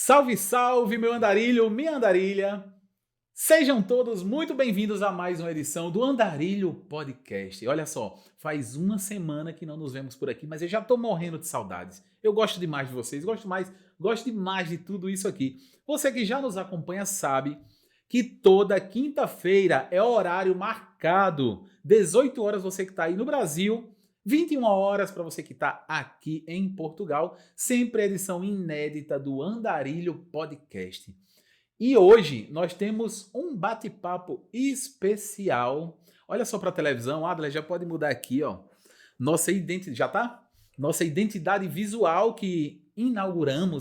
Salve, salve, meu andarilho, minha andarilha! Sejam todos muito bem-vindos a mais uma edição do Andarilho Podcast. Olha só, faz uma semana que não nos vemos por aqui, mas eu já tô morrendo de saudades. Eu gosto demais de vocês, gosto demais de tudo isso aqui. Você que já nos acompanha sabe que toda quinta-feira é horário marcado. 18 horas você que está aí no Brasil, 21 horas para você que está aqui em Portugal, sempre edição inédita do Andarilho Podcast. E hoje nós temos um bate-papo especial. Olha só para a televisão, Adler, já pode mudar aqui, ó. Nossa identidade, já tá? Nossa identidade visual que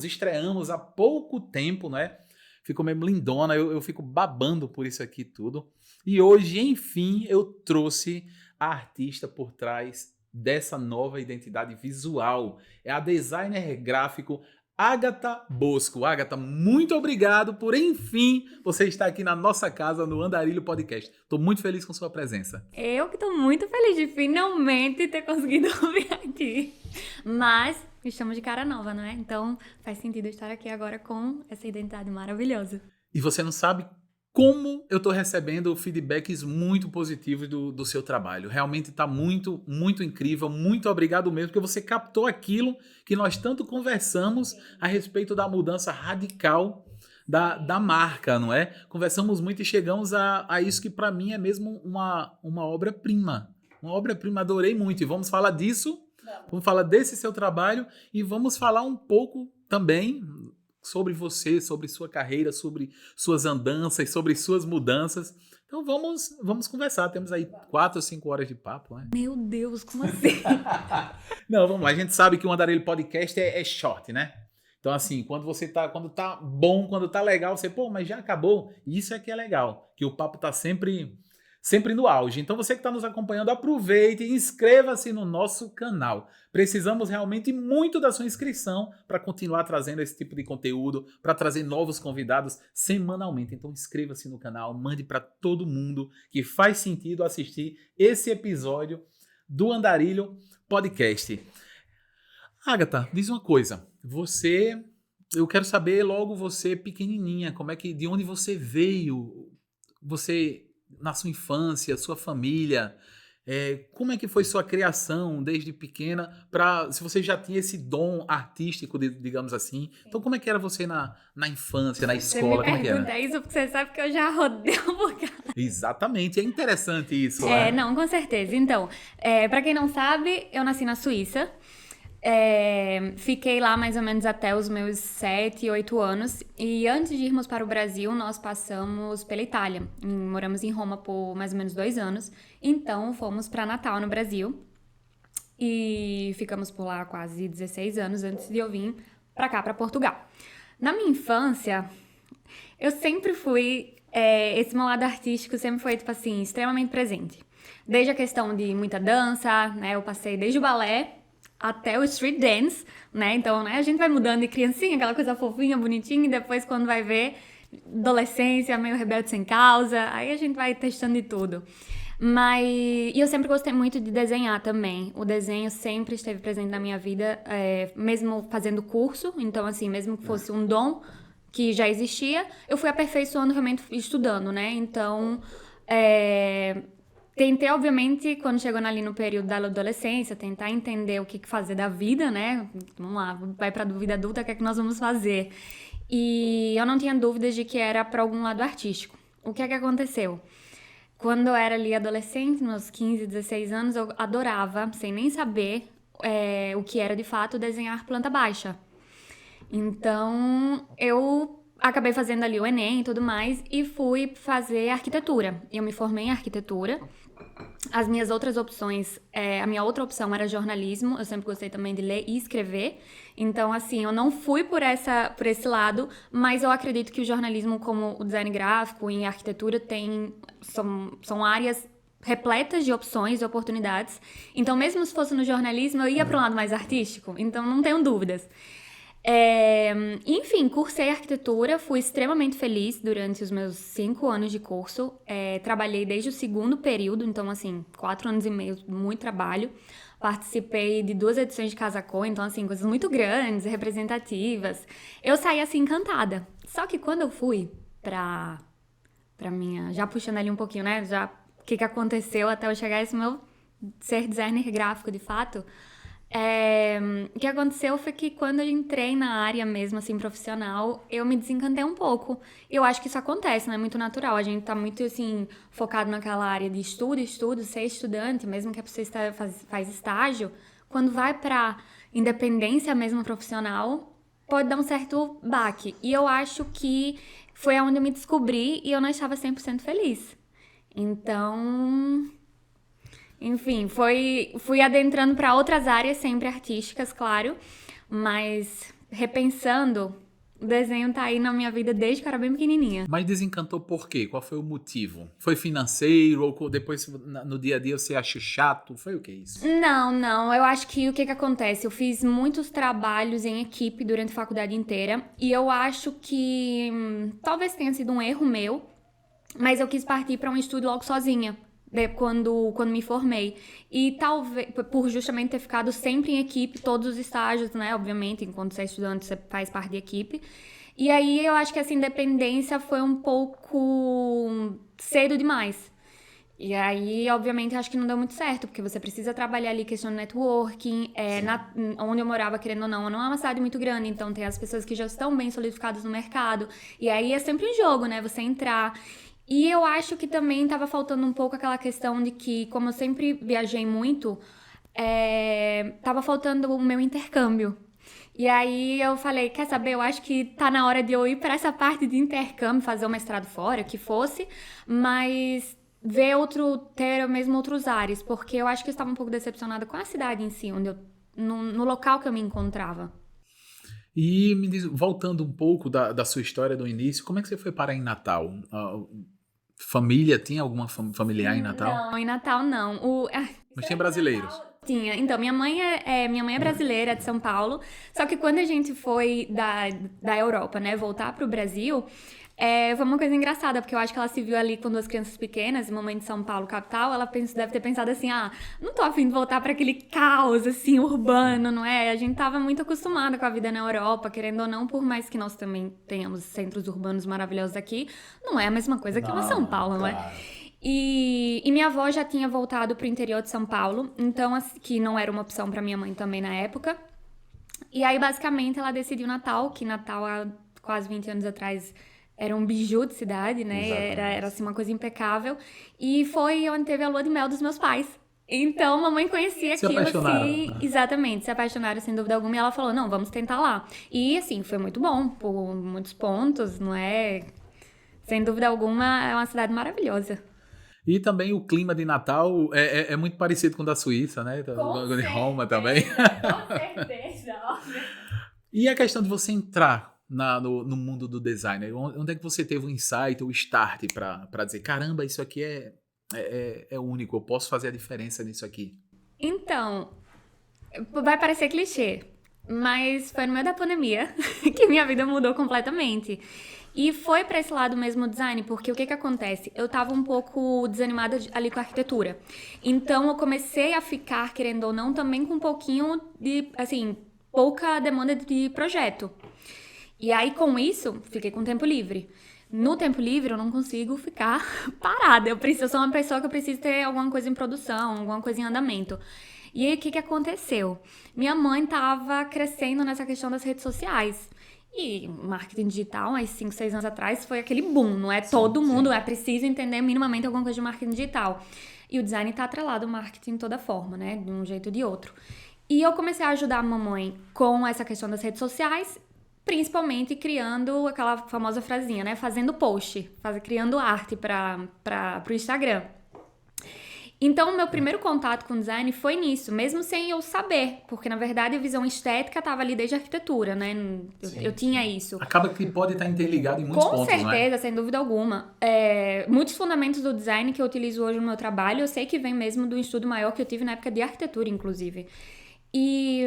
estreamos há pouco tempo, né? Ficou mesmo lindona, eu fico babando por isso aqui tudo. E hoje, enfim, eu trouxe a artista por trás dessa nova identidade visual. É a designer gráfico Agatha Bosco. Agatha, muito obrigado por, enfim, você estar aqui na nossa casa no Andarilho Podcast. Estou muito feliz com sua presença. Eu que estou muito feliz de finalmente ter conseguido vir aqui. Mas estamos de cara nova, não é? Então faz sentido estar aqui agora com essa identidade maravilhosa. E você não sabe como eu estou recebendo feedbacks muito positivos do seu trabalho. Realmente está muito, muito incrível. Muito obrigado mesmo, porque você captou aquilo que nós tanto conversamos a respeito da mudança radical da marca, não é? Conversamos muito e chegamos a isso que para mim é mesmo uma obra-prima. Uma obra-prima, adorei muito. E vamos falar disso, vamos falar desse seu trabalho e vamos falar um pouco também sobre você, sobre sua carreira, sobre suas andanças, sobre suas mudanças. Então vamos conversar. Temos aí 4 ou 5 horas de papo, né? Meu Deus, como assim? Não, vamos lá. A gente sabe que o Andarilho Podcast é short, né? Então, assim, quando tá bom, quando tá legal, você, mas já acabou. Isso é que é legal, que o papo tá sempre no auge. Então, você que está nos acompanhando, aproveite e inscreva-se no nosso canal. Precisamos realmente muito da sua inscrição para continuar trazendo esse tipo de conteúdo, para trazer novos convidados semanalmente. Então, inscreva-se no canal, mande para todo mundo que faz sentido assistir esse episódio do Andarilho Podcast. Agatha, diz uma coisa. Eu quero saber logo você pequenininha, de onde você veio? Você na sua infância, sua família, como é que foi sua criação desde pequena, se você já tinha esse dom artístico, digamos assim. Então, como é que era você na infância, na escola? Você me pergunta pergunta isso porque você sabe que eu já rodei um bocado. Exatamente, é interessante isso. Né? Não, com certeza. Então, pra quem não sabe, eu nasci na Suíça. Fiquei lá mais ou menos até os meus 7, 8 anos. E antes de irmos para o Brasil, nós passamos pela Itália. Moramos em Roma por mais ou menos 2 anos. Então, fomos para Natal, no Brasil. E ficamos por lá quase 16 anos antes de eu vir para cá, para Portugal. Na minha infância, eu sempre fui... esse meu lado artístico sempre foi, tipo assim, extremamente presente. Desde a questão de muita dança, né? Eu passei desde o balé até o street dance, né? Então, né, a gente vai mudando de criancinha, aquela coisa fofinha, bonitinha, e depois quando vai ver, adolescência, meio rebelde sem causa, aí a gente vai testando de tudo. E eu sempre gostei muito de desenhar também. O desenho sempre esteve presente na minha vida, mesmo fazendo curso, então assim, mesmo que fosse um dom que já existia, eu fui aperfeiçoando realmente estudando, né? Então, tentei, obviamente, quando chegou ali no período da adolescência, tentar entender o que fazer da vida, né? Vamos lá, vai pra vida adulta, o que é que nós vamos fazer? E eu não tinha dúvidas de que era para algum lado artístico. O que é que aconteceu? Quando eu era ali adolescente, nos 15, 16 anos, eu adorava, sem nem saber o que era de fato, desenhar planta baixa. Então, eu acabei fazendo ali o Enem e tudo mais e fui fazer arquitetura. Eu me formei em arquitetura. As minhas outras opções, a minha outra opção era jornalismo, eu sempre gostei também de ler e escrever, então assim, eu não fui por esse lado, mas eu acredito que o jornalismo, como o design gráfico e a arquitetura, são áreas repletas de opções e oportunidades, então mesmo se fosse no jornalismo, eu ia para um lado mais artístico, então não tenho dúvidas. Enfim, cursei arquitetura, fui extremamente feliz durante os meus 5 anos de curso. Trabalhei desde o segundo período, então assim, 4 anos e meio, muito trabalho. participei de 2 edições de Casa Cor, então, assim, coisas muito grandes, representativas. Eu saí, assim, encantada. Só que quando eu fui pra minha... Já puxando ali um pouquinho, né? Já o que aconteceu até eu chegar a esse meu ser designer gráfico, de fato. O que aconteceu foi que quando eu entrei na área mesmo, assim, profissional, eu me desencantei um pouco. Eu acho que isso acontece, né? É muito natural. A gente tá muito, assim, focado naquela área de estudo, ser estudante, mesmo que a pessoa faz estágio. Quando vai pra independência mesmo profissional, pode dar um certo baque. E eu acho que foi onde eu me descobri e eu não estava 100% feliz. Então... Enfim, fui adentrando para outras áreas, sempre artísticas, claro, mas repensando, o desenho tá aí na minha vida desde que eu era bem pequenininha. Mas desencantou por quê? Qual foi o motivo? Foi financeiro ou depois no dia a dia você achou chato? Foi o que isso? Não, eu acho que o que acontece? Eu fiz muitos trabalhos em equipe durante a faculdade inteira e eu acho que talvez tenha sido um erro meu, mas eu quis partir para um estudo logo sozinha. Quando me formei. E talvez, por justamente ter ficado sempre em equipe, todos os estágios, né? Obviamente, enquanto você é estudante, você faz parte de equipe. E aí eu acho que essa independência foi um pouco cedo demais. E aí, obviamente, acho que não deu muito certo, porque você precisa trabalhar ali questão de networking. Onde eu morava, querendo ou não é uma cidade muito grande, então tem as pessoas que já estão bem solidificadas no mercado. E aí é sempre um jogo, né? Você entrar. E eu acho que também estava faltando um pouco aquela questão de que, como eu sempre viajei muito, estava faltando o meu intercâmbio. E aí eu falei, quer saber, eu acho que tá na hora de eu ir para essa parte de intercâmbio, fazer o mestrado fora, que fosse, mas ter mesmo outros ares, porque eu acho que eu estava um pouco decepcionada com a cidade em si, no local que eu me encontrava. E me diz, voltando um pouco da sua história do início, como é que você foi parar em Natal? Família, tinha alguma familiar em Natal? Não, em Natal não. Mas tinha brasileiros? Tinha. Então, minha mãe é brasileira, é de São Paulo. Só que quando a gente foi da Europa, né, voltar pro Brasil, foi uma coisa engraçada, porque eu acho que ela se viu ali com 2 crianças pequenas, mamãe de São Paulo, capital, ela deve ter pensado assim, não tô afim de voltar pra aquele caos, assim, urbano, não é? A gente tava muito acostumada com a vida na Europa, querendo ou não, por mais que nós também tenhamos centros urbanos maravilhosos aqui, não é a mesma coisa que uma São Paulo, não é? E minha avó já tinha voltado pro interior de São Paulo, então, que não era uma opção pra minha mãe também na época. E aí, basicamente, ela decidiu Natal, que Natal, há quase 20 anos atrás, era um biju de cidade, né? Era assim, uma coisa impecável. E foi onde teve a lua de mel dos meus pais. Então, mamãe conhecia aquilo, assim... Exatamente, se apaixonaram, sem dúvida alguma. E ela falou, não, vamos tentar lá. E, assim, foi muito bom, por muitos pontos, não é? Sem dúvida alguma, é uma cidade maravilhosa. E também o clima de Natal é muito parecido com o da Suíça, né? De Roma também. Com certeza, óbvio. E a questão de você entrar no mundo do design, onde é que você teve o insight, o start para dizer, caramba, isso aqui é único, eu posso fazer a diferença nisso aqui? Então, vai parecer clichê, mas foi no meio da pandemia que minha vida mudou completamente. E foi para esse lado mesmo o design, porque o que acontece? Eu tava um pouco desanimada ali com a arquitetura. Então eu comecei a ficar, querendo ou não, também com um pouquinho de, assim, pouca demanda de projeto. E aí, com isso, fiquei com tempo livre. No tempo livre, eu não consigo ficar parada. Eu sou uma pessoa que eu preciso ter alguma coisa em produção, alguma coisa em andamento. E aí, o que aconteceu? Minha mãe estava crescendo nessa questão das redes sociais. E marketing digital, há 5, 6 anos atrás, foi aquele boom, não é? Todo mundo é preciso entender minimamente alguma coisa de marketing digital. E o design está atrelado ao marketing de toda forma, né? De um jeito ou de outro. E eu comecei a ajudar a mamãe com essa questão das redes sociais, principalmente criando aquela famosa frasinha, né? Fazendo post, criando arte para o Instagram. Então, o meu primeiro contato com design foi nisso, mesmo sem eu saber, porque, na verdade, a visão estética estava ali desde a arquitetura, né? Eu tinha isso. Acaba que pode estar interligado em muitos pontos, Com certeza, sem dúvida alguma. Muitos fundamentos do design que eu utilizo hoje no meu trabalho, eu sei que vem mesmo do estudo maior que eu tive na época de arquitetura, inclusive. E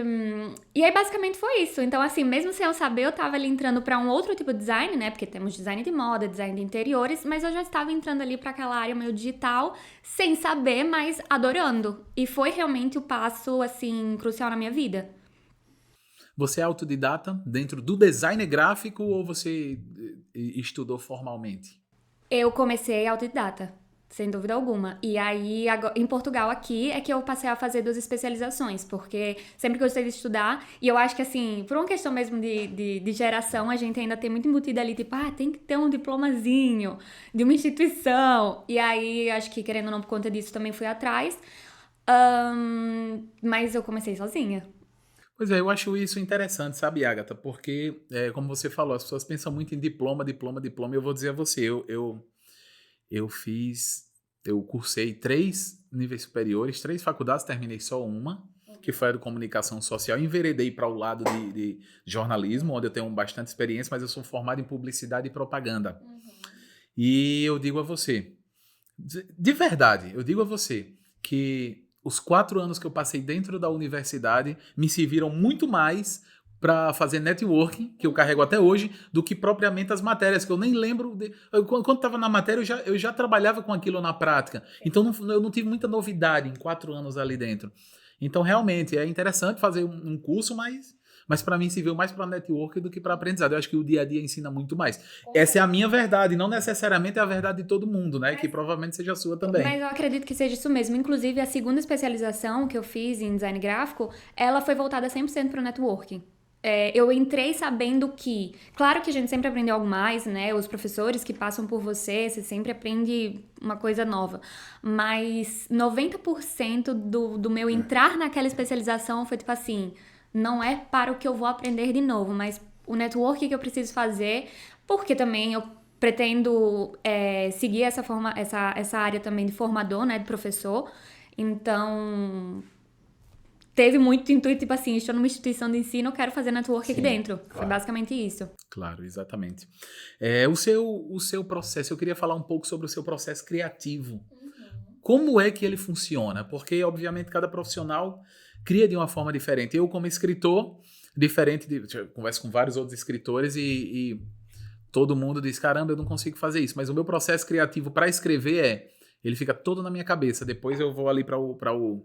aí, basicamente, foi isso. Então, assim, mesmo sem eu saber, eu tava ali entrando pra um outro tipo de design, né? Porque temos design de moda, design de interiores, mas eu já estava entrando ali pra aquela área meio digital, sem saber, mas adorando. E foi realmente o passo, assim, crucial na minha vida. Você é autodidata dentro do design gráfico ou você estudou formalmente? Eu comecei autodidata, sem dúvida alguma. E aí, em Portugal, aqui, é que eu passei a fazer 2 especializações, porque sempre gostei de estudar. E eu acho que, assim, por uma questão mesmo de geração, a gente ainda tem muito embutido ali, tipo, tem que ter um diplomazinho de uma instituição. E aí, acho que, querendo ou não, por conta disso, também fui atrás. Mas eu comecei sozinha. Pois é, eu acho isso interessante, sabe, Agatha? Porque, como você falou, as pessoas pensam muito em diploma, diploma, diploma. E eu vou dizer a você, eu fiz, eu cursei 3 níveis superiores, 3 faculdades, terminei só uma, que foi a de comunicação social. Enveredei para o lado de jornalismo, onde eu tenho bastante experiência, mas eu sou formado em publicidade e propaganda. E eu digo a você, de verdade, eu digo a você que os 4 anos que eu passei dentro da universidade me serviram muito mais para fazer networking, que eu carrego até hoje, do que propriamente as matérias, que eu nem lembro. Quando estava na matéria, eu já trabalhava com aquilo na prática. Então eu não tive muita novidade em 4 anos ali dentro. Então, realmente, é interessante fazer um curso, mas para mim serviu mais para networking do que para aprendizado. Eu acho que o dia a dia ensina muito mais. Essa é a minha verdade, não necessariamente é a verdade de todo mundo, né? Que provavelmente seja a sua também. Mas eu acredito que seja isso mesmo. Inclusive, a segunda especialização que eu fiz em design gráfico, ela foi voltada 100% para o networking. Eu entrei sabendo que, claro que a gente sempre aprendeu algo mais, né? Os professores que passam por você sempre aprende uma coisa nova. Mas 90% do meu entrar naquela especialização foi tipo assim, não é para o que eu vou aprender de novo, mas o networking que eu preciso fazer, porque também eu pretendo seguir essa área também de formador, né? De professor. Então, teve muito intuito, tipo assim, estou numa instituição de ensino, eu quero fazer network aqui dentro. Claro. Foi basicamente isso. Claro, exatamente. O seu processo, eu queria falar um pouco sobre o seu processo criativo. Como é que ele funciona? Porque, obviamente, cada profissional cria de uma forma diferente. Eu, como escritor, eu converso com vários outros escritores e todo mundo diz, caramba, eu não consigo fazer isso. Mas o meu processo criativo para escrever ele fica todo na minha cabeça. Depois eu vou ali para o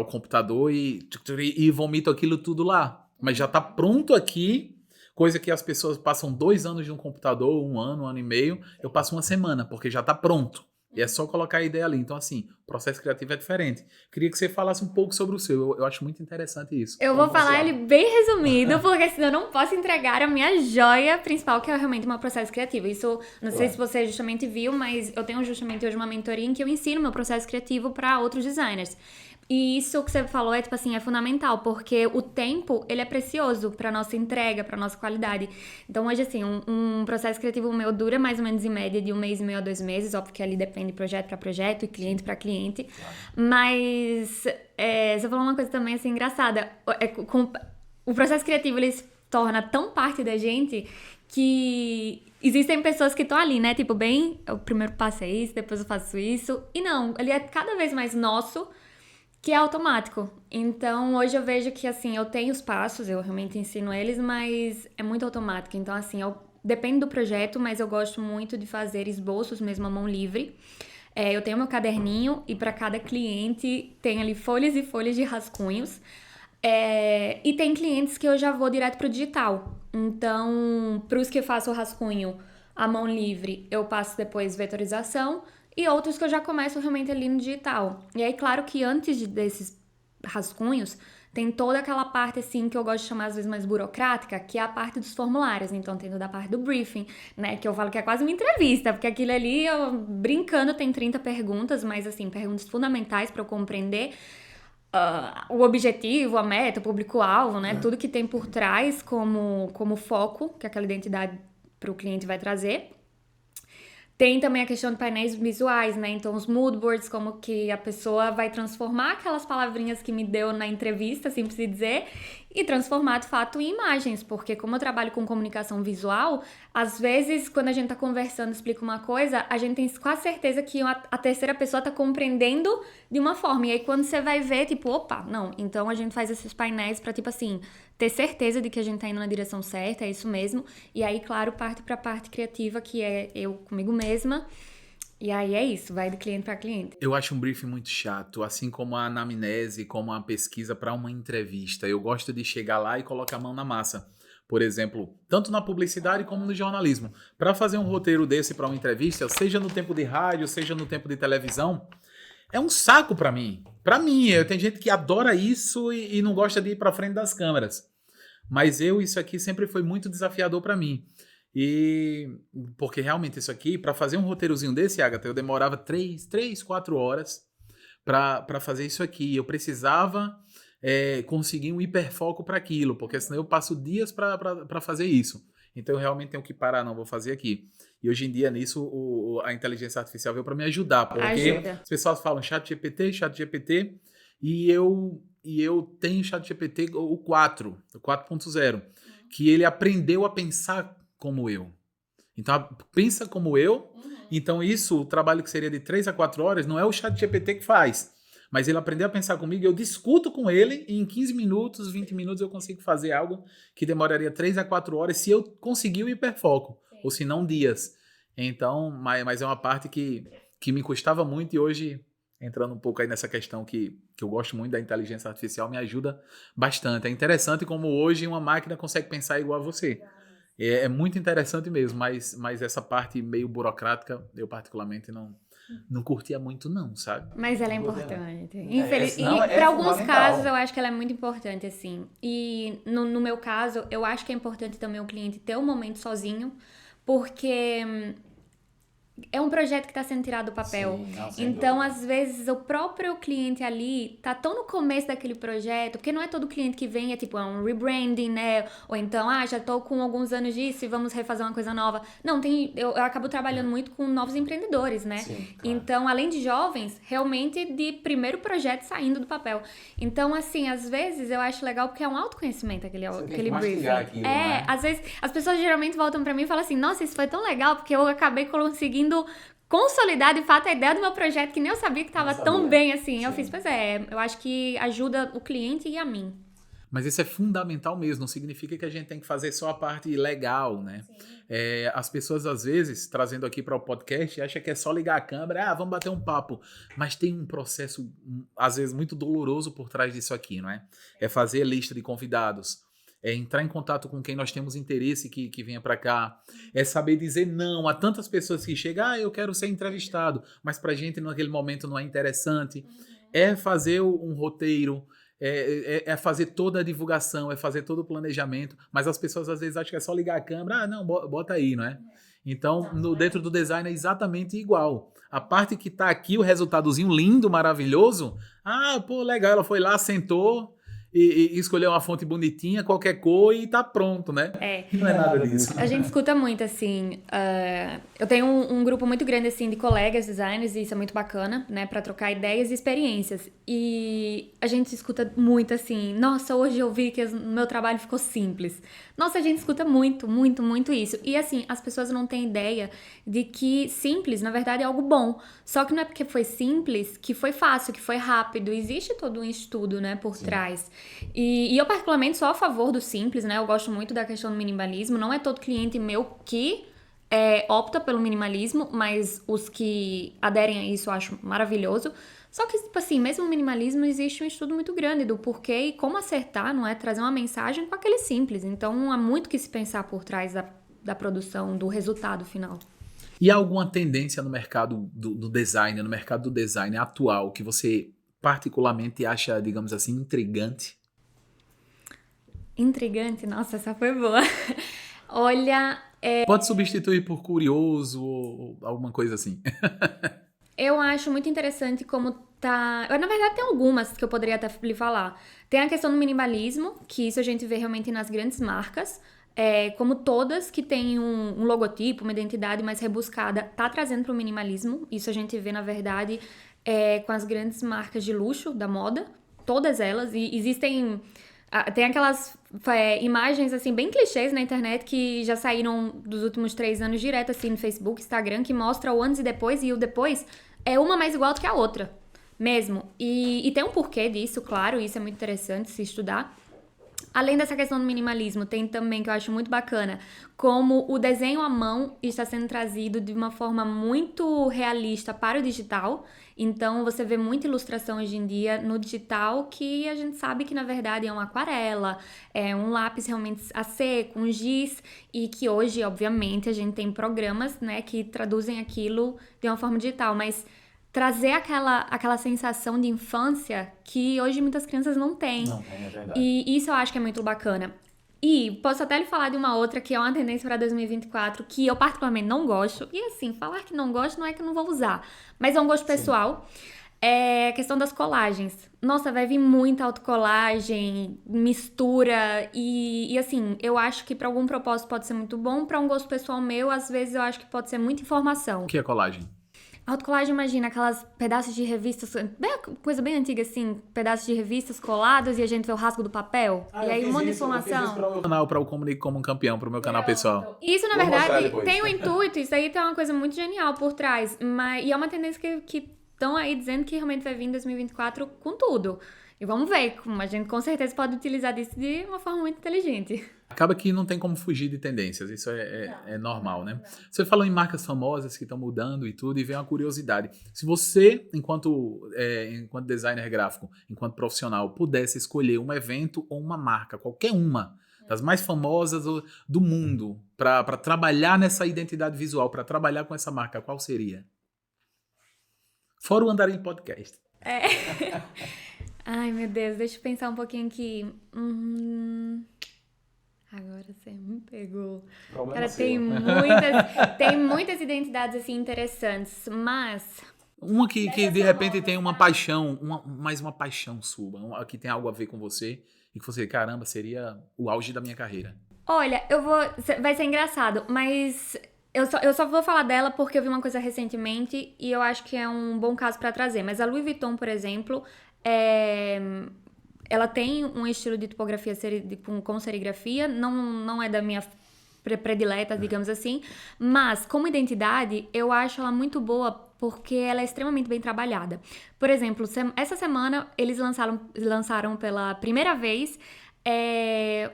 computador e vomito aquilo tudo lá. Mas já está pronto aqui, coisa que as pessoas passam 2 anos de um computador, 1 ano, 1 ano e meio, eu passo 1 semana, porque já está pronto. E é só colocar a ideia ali. Então, assim, o processo criativo é diferente. Queria que você falasse um pouco sobre o seu. Eu acho muito interessante isso. Eu vou falar ele bem resumido, porque senão eu não posso entregar a minha joia principal, que é realmente o meu processo criativo. Isso, não sei se você justamente viu, mas eu tenho justamente hoje uma mentoria em que eu ensino meu processo criativo para outros designers. E isso que você falou tipo assim, é fundamental, porque o tempo, ele é precioso para nossa entrega, para nossa qualidade. Então, hoje, assim, um processo criativo meu dura mais ou menos em média de 1 mês e meio a 2 meses, óbvio que ali depende de projeto para projeto e cliente para cliente. Claro. Mas, você falou uma coisa também, assim, engraçada. O processo criativo, ele se torna tão parte da gente que existem pessoas que estão ali, né? Tipo, bem, o primeiro passo é isso, depois eu faço isso. E não, ele é cada vez mais nosso, que é automático. Então, hoje eu vejo que, assim, eu tenho os passos, eu realmente ensino eles, mas é muito automático. Então, assim, depende do projeto, mas eu gosto muito de fazer esboços mesmo à mão livre. Eu tenho meu caderninho e para cada cliente tem ali folhas e folhas de rascunhos. E tem clientes que eu já vou direto pro digital. Então, para os que eu faço o rascunho à mão livre, eu passo depois vetorização. E outros que eu já começo realmente ali no digital. E aí, claro que antes desses rascunhos, tem toda aquela parte, assim, que eu gosto de chamar às vezes mais burocrática, que é a parte dos formulários. Então, tem toda a parte do briefing, né? Que eu falo que é quase uma entrevista, porque aquilo ali, eu brincando, tem 30 perguntas, mas, assim, perguntas fundamentais para eu compreender o objetivo, a meta, o público-alvo, né? Tudo que tem por trás como foco, que aquela identidade para o cliente vai trazer. Tem também a questão de painéis visuais, né? Então, os mood boards, como que a pessoa vai transformar aquelas palavrinhas que me deu na entrevista, assim por se dizer, e transformar de fato em imagens, porque como eu trabalho com comunicação visual, às vezes quando a gente tá conversando, explica uma coisa, a gente tem quase certeza que a terceira pessoa tá compreendendo de uma forma, e aí quando você vai ver, tipo, opa, não, então a gente faz esses painéis pra, tipo assim, ter certeza de que a gente tá indo na direção certa, é isso mesmo, e aí, claro, parte pra parte criativa, que é eu comigo mesma. E aí é isso, vai de cliente para cliente. Eu acho um briefing muito chato, assim como a anamnese, como a pesquisa para uma entrevista. Eu gosto de chegar lá e colocar a mão na massa. Por exemplo, tanto na publicidade como no jornalismo. Para fazer um roteiro desse para uma entrevista, seja no tempo de rádio, seja no tempo de televisão, é um saco para mim. Para mim, tem gente que adora isso e não gosta de ir para frente das câmeras. Mas isso aqui sempre foi muito desafiador para mim. E porque realmente isso aqui, para fazer um roteirozinho desse, Agatha, eu demorava 4 horas para fazer isso aqui. Eu precisava conseguir um hiperfoco para aquilo, porque senão eu passo dias para fazer isso. Então eu realmente tenho que parar, não vou fazer aqui. E hoje em dia nisso a inteligência artificial veio para me ajudar, porque as pessoas falam ChatGPT, e eu tenho ChatGPT o 4.0, que ele aprendeu a pensar como eu. Então, pensa como eu. Então, o trabalho que seria de 3 a 4 horas, não é o ChatGPT que faz. Mas ele aprendeu a pensar comigo, eu discuto com ele, e em 15 minutos, 20 minutos, eu consigo fazer algo que demoraria 3 a 4 horas se eu conseguir o hiperfoco. Sim. Ou se não, dias. Então, mas é uma parte que me custava muito, e hoje, entrando um pouco aí nessa questão que eu gosto muito da inteligência artificial, me ajuda bastante. É interessante como hoje uma máquina consegue pensar igual a você. É muito interessante mesmo, mas essa parte meio burocrática, eu particularmente não curtia muito não, sabe? Mas ela é importante. Para alguns casos, eu acho que ela é muito importante, assim. E no meu caso, eu acho que é importante também o cliente ter um momento sozinho, porque é um projeto que está sendo tirado do papel. Sim, não, então, às vezes, o próprio cliente ali tá tão no começo daquele projeto, porque não é todo cliente que vem, é um rebranding, né? Ou então, já tô com alguns anos disso e vamos refazer uma coisa nova. Não, eu acabo trabalhando muito com novos empreendedores, né? Sim, claro. Então, além de jovens, realmente de primeiro projeto saindo do papel. Então, assim, às vezes eu acho legal porque é um autoconhecimento aquele briefing. Aquilo, né? Às vezes as pessoas geralmente voltam pra mim e falam assim, nossa, isso foi tão legal porque eu acabei conseguindo consolidar de fato a ideia do meu projeto que nem eu sabia que estava tão bem assim. Sim. Eu fiz, eu acho que ajuda o cliente e a mim. Mas isso é fundamental mesmo, não significa que a gente tem que fazer só a parte legal, né? As pessoas às vezes, trazendo aqui para o podcast, acham que é só ligar a câmera, vamos bater um papo. Mas tem um processo, às vezes, muito doloroso por trás disso aqui, não é? É fazer lista de convidados, é entrar em contato com quem nós temos interesse que venha para cá, é saber dizer não a tantas pessoas que chegam, eu quero ser entrevistado, mas pra gente naquele momento não é interessante. É fazer um roteiro, é fazer toda a divulgação, é fazer todo o planejamento, mas as pessoas às vezes acham que é só ligar a câmera, não, bota aí, não é? Então, dentro do design é exatamente igual. A parte que tá aqui, o resultadozinho lindo, maravilhoso, legal, ela foi lá, sentou, e escolher uma fonte bonitinha, qualquer cor e tá pronto, né? Não é nada disso. A gente escuta muito, assim, eu tenho um grupo muito grande, assim, de colegas designers, e isso é muito bacana, né, pra trocar ideias e experiências. E a gente escuta muito, assim, nossa, hoje eu vi que o meu trabalho ficou simples. Nossa, a gente escuta muito, muito, muito isso. E, assim, as pessoas não têm ideia de que simples, na verdade, é algo bom. Só que não é porque foi simples que foi fácil, que foi rápido. Existe todo um estudo, né, por trás. E eu, particularmente, sou a favor do simples, né? Eu gosto muito da questão do minimalismo. Não é todo cliente meu que opta pelo minimalismo, mas os que aderem a isso eu acho maravilhoso. Só que, tipo assim, mesmo no minimalismo existe um estudo muito grande do porquê e como acertar, não é? Trazer uma mensagem com aquele simples. Então, há muito que se pensar por trás da produção, do resultado final. E há alguma tendência no mercado do design, no mercado do design atual, que você particularmente acha, digamos assim, intrigante? Intrigante? Nossa, essa foi boa. Olha... Pode substituir por curioso ou alguma coisa assim. Eu acho muito interessante como tá... Na verdade, tem algumas que eu poderia até lhe falar. Tem a questão do minimalismo, que isso a gente vê realmente nas grandes marcas. Como todas que têm um logotipo, uma identidade mais rebuscada, tá trazendo para o minimalismo. Isso a gente vê, na verdade, com as grandes marcas de luxo da moda. Todas elas. E existem Tem aquelas imagens, assim, bem clichês na internet que já saíram dos últimos 3 anos direto, assim, no Facebook, Instagram, que mostra o antes e depois, e o depois é uma mais igual do que a outra, mesmo. E tem um porquê disso, claro, isso é muito interessante se estudar. Além dessa questão do minimalismo, tem também, que eu acho muito bacana, como o desenho à mão está sendo trazido de uma forma muito realista para o digital. Então, você vê muita ilustração hoje em dia no digital que a gente sabe que, na verdade, é uma aquarela, é um lápis realmente a seco, um giz, e que hoje, obviamente, a gente tem programas, né, que traduzem aquilo de uma forma digital, mas trazer aquela sensação de infância que hoje muitas crianças não têm. Não tem, é verdade. E isso eu acho que é muito bacana. E posso até lhe falar de uma outra que é uma tendência para 2024 que eu particularmente não gosto. E assim, falar que não gosto não é que eu não vou usar, mas é um gosto pessoal. É a questão das colagens. Nossa, vai vir muita autocolagem, mistura e assim, eu acho que para algum propósito pode ser muito bom, para um gosto pessoal meu, às vezes eu acho que pode ser muita informação. O que é colagem? Autocolagem, imagina aquelas pedaços de revistas, coisa bem antiga assim, pedaços de revistas colados e a gente vê o rasgo do papel. E aí um monte de informação. Eu fiz isso para o meu canal, para o Comunique como um Campeão, para o meu canal pessoal. Isso, na Vou mostrar verdade, depois. tem um intuito, isso aí tem uma coisa muito genial por trás. E é uma tendência que estão aí dizendo que realmente vai vir em 2024 com tudo. E vamos ver, como a gente com certeza pode utilizar disso de uma forma muito inteligente. Acaba que não tem como fugir de tendências, isso é normal, né? Você falou em marcas famosas que estão mudando e tudo, e vem uma curiosidade. Se você, enquanto designer gráfico, enquanto profissional, pudesse escolher um evento ou uma marca, qualquer uma, das mais famosas do mundo, para trabalhar nessa identidade visual, para trabalhar com essa marca, qual seria? Fora o Andarilho Podcast. Ai, meu Deus, deixa eu pensar um pouquinho aqui. Agora você me pegou. Cara, tem muitas identidades assim interessantes, mas... Uma que de repente tem uma paixão, mais uma paixão sua, que tem algo a ver com você, e que você, caramba, seria o auge da minha carreira. Olha, vai ser engraçado, mas eu só vou falar dela porque eu vi uma coisa recentemente e eu acho que é um bom caso pra trazer. Mas a Louis Vuitton, por exemplo, ela tem um estilo de tipografia com serigrafia, não é da minha predileta, digamos assim, mas como identidade, eu acho ela muito boa porque ela é extremamente bem trabalhada. Por exemplo, essa semana eles lançaram pela primeira vez